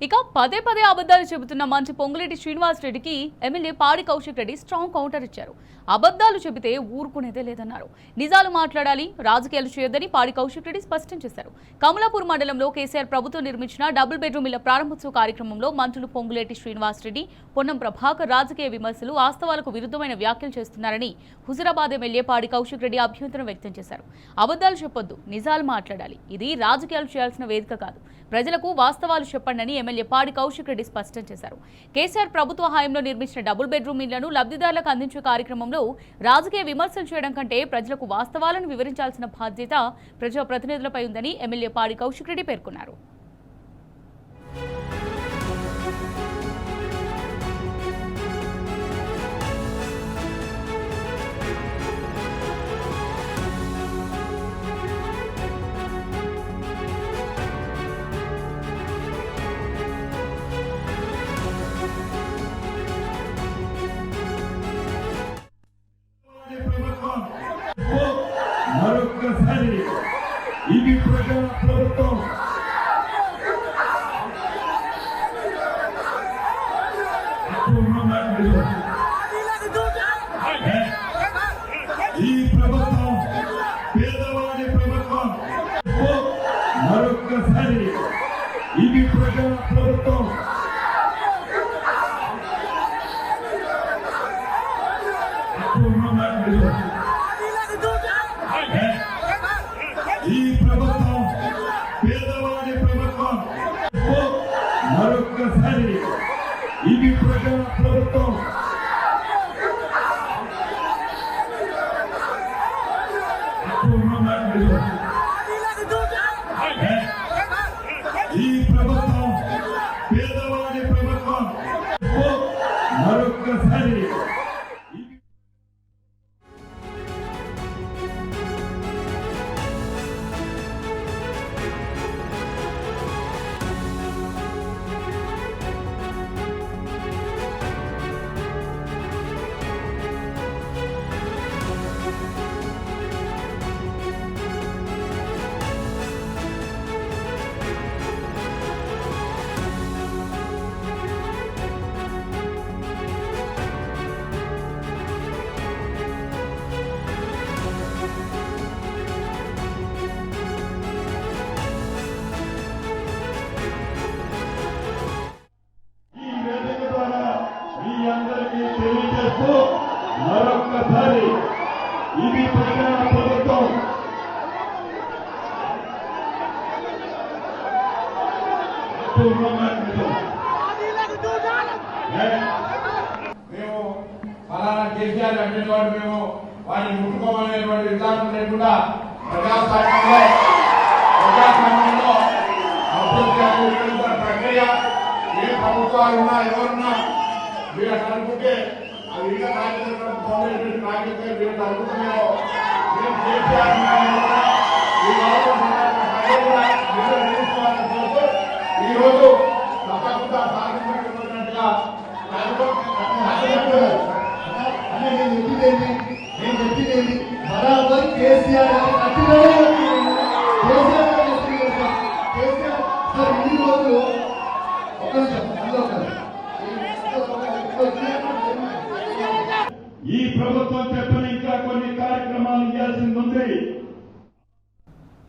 ఇక పదే పదే అబద్ధాలు చెబుతున్న మంత్రి పొంగులేటి శ్రీనివాస్ రెడ్డికి ఎమ్మెల్యే పాడి కౌశిక్ రెడ్డి స్ట్రాంగ్ కౌంటర్ ఇచ్చారు. అబద్ధాలు చెబితే ఊరుకునేదే లేదన్నారు. నిజాలు మాట్లాడాలి, రాజకీయాలు చేయొద్దని పాడి కౌశిక్ రెడ్డి స్పష్టం చేశారు. కమలాపూర్ మండలంలో కేసీఆర్ ప్రభుత్వం నిర్మించిన డబుల్ బెడ్రూమ్ ఇళ్ల ప్రారంభోత్సవ కార్యక్రమంలో మంత్రులు పొంగులేటి శ్రీనివాస్ రెడ్డి, పొన్నం ప్రభాకర్ రాజకీయ విమర్శలు, వాస్తవాలకు విరుద్ధమైన వ్యాఖ్యలు చేస్తున్నారని హుజురాబాద్ ఎమ్మెల్యే పాడి కౌశిక్ రెడ్డి అభ్యంతరం వ్యక్తం చేశారు. అబద్ధాలు చెప్పొద్దు, నిజాలు మాట్లాడాలి. ఇది రాజకీయాలు చేయాల్సిన వేదిక కాదు. ప్రజలకు వాస్తవాలు చెప్పండి ఎమ్మెల్యే పాడి కౌశిక్ రెడ్డి స్పష్టం చేశారు. కేసీఆర్ ప్రభుత్వ హయాంలో నిర్మించిన డబుల్ బెడ్రూమ్ ఇళ్లను లబ్ధిదారులకు అందించే కార్యక్రమంలో రాజకీయ విమర్శలు చేయడం కంటే ప్రజలకు వాస్తవాలను వివరించాల్సిన బాధ్యత ప్రజాప్రతినిధులపై ఉందని ఎమ్మెల్యే పాడి కౌశిక్ రెడ్డి పేర్కొన్నారు. మరొక్కసారి ఇది ప్రజా ప్రభుత్వం. ఈ ప్రభుత్వం పేదవాడి ప్రభుత్వం. మరొక్కసారి ఇది ప్రజా ప్రభుత్వం. ఈ ప్రభుత్వం పేదవాడి ప్రభుత్వం. మరొక్కసారి ఇది ప్రజా ప్రభుత్వం. ఈ ప్రభుత్వం పేదవాడి ప్రభుత్వం. మరొక్కసారి తెలియజేస్తూ మరొక్కసారి ఇది ప్రజా ప్రభుత్వం. మేము ఫలానా కేసీఆర్ అంటే వాడు మేము వారిని ముట్టుకోమనేటువంటి విధానం లేకుండా ప్రజాస్వామ్యంలో అభివృద్ధి ప్రక్రియ ఏ ప్రభుత్వాలు ఉన్నా ఎవరున్నా మీరు అట్లా అనుకుంటే అది ఇంకా నాయకులైతే వీళ్ళు అనుకుంటున్నారో మేము కేసీఆర్ ఈరోజు తప్పకుండా సాధించినట్టుగా నేను చెప్పింది బరాబర్ కేసీఆర్